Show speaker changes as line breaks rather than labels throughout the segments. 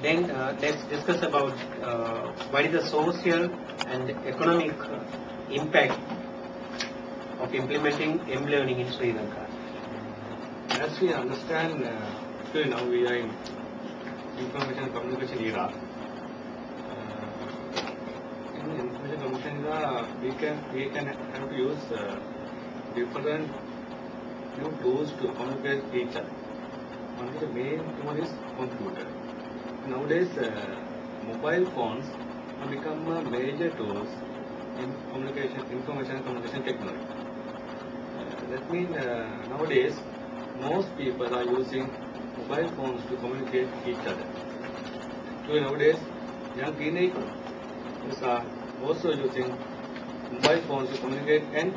Then let's discuss about what is the social and economic impact of implementing M-learning in Sri Lanka.
As we understand, now we are in information communication era. In information communication era, we can have to use different new tools to communicate each other. One of the main one is computer. Nowadays, mobile phones have become a major tools in information and communication technology. That means nowadays most people are using mobile phones to communicate each other. So nowadays, young teenagers are also using mobile phones to communicate and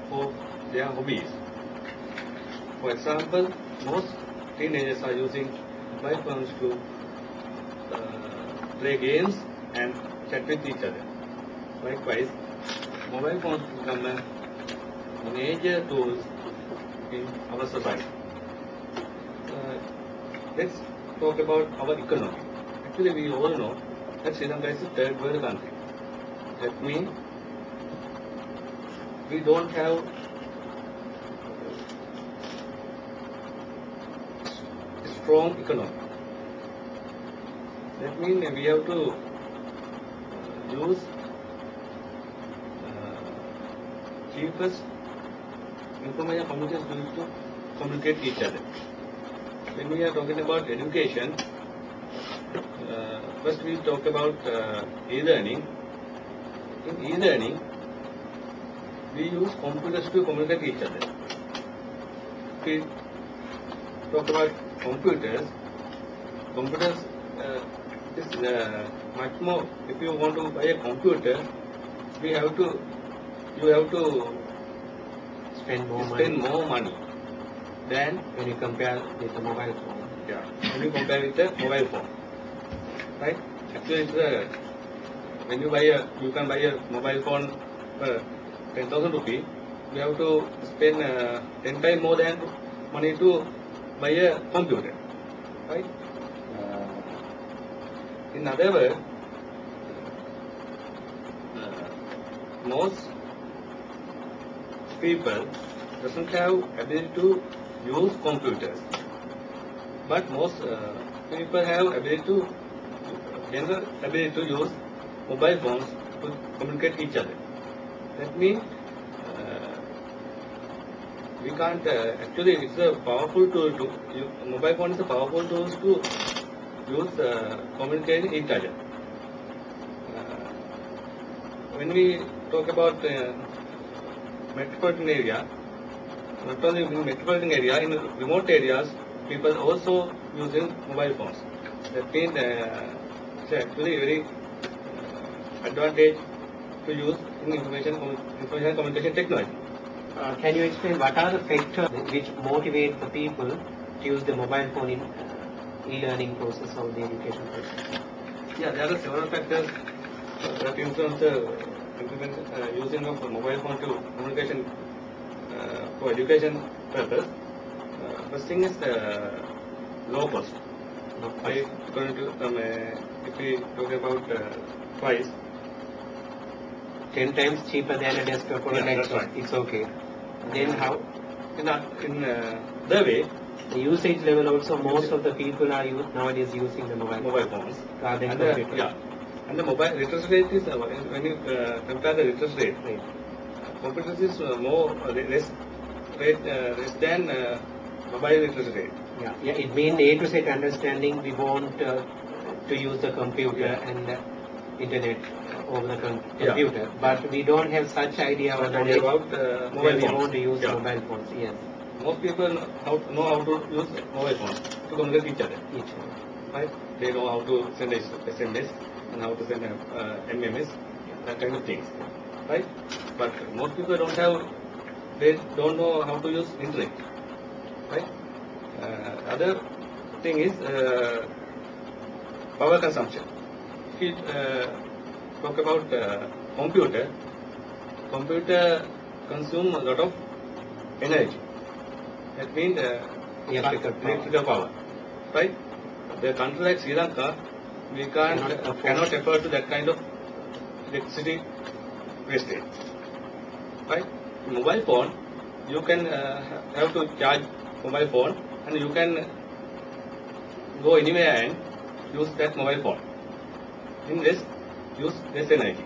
for their hobbies. For example, most teenagers are using mobile phones to play games and chat with each other. Likewise, mobile phones become a major tools in our society. Let's talk about our economy. Actually, we all know that Sri Lanka is a third world country. That means we don't have a strong economy. That means we have to use cheapest information communicators to communicate each other. When we are talking about education, first we talk about e-learning. In e-learning, we use computers to communicate each other. If we talk about computers is much more. If you want to buy a computer, you have to
Spend more money
than
when you compare with the mobile phone.
Yeah, when you compare with the mobile phone, right? Actually, when you can buy a mobile phone for 10,000 rupees. You have to spend 10 times more than money to buy a computer, right? In other words, most people doesn't have ability to use computers, but most people have general ability to use mobile phones to communicate each other. That means we can't actually it's a powerful tool to mobile phone is a powerful tool to use communicating each other. When we talk about metropolitan area, not only in metropolitan area, in remote areas, people also using mobile phones. That means it's actually very advantage to use in information communication technology.
Can you explain what are the factors which motivate the people to use the mobile phone in e-learning process or the education process?
Yeah, there are several factors that influence using of mobile phone to communication for education purpose. First thing is low cost. According to if we talk about price,
10 times cheaper than a desktop or a laptop.
Right.
It's okay. Then how?
In the way,
the usage level also, most of the people are nowadays using the mobile
phones
rather than
and
computer.
yeah, and the mobile literacy rate is when you compare the literacy rate,
Right.
computers is less than mobile literacy rate.
Yeah. It means A to Z understanding. We want to use the computer and the internet over the computer, but we don't have such idea or knowledge
about mobile
we
phones.
want to use mobile phones. Yes.
Most people know how to use mobile phones to communicate each other. Right? They know how to send SMS and how to send MMS, that kind of things. Right? But most people they don't know how to use internet. Right? Other thing is power consumption. If we talk about computer consume a lot of energy. That means electrical power, right? the country like Sri Lanka, we cannot afford to that kind of electricity wastage. Right? Mobile phone, you can have to charge mobile phone, and you can go anywhere and use that mobile phone. In this, use less energy.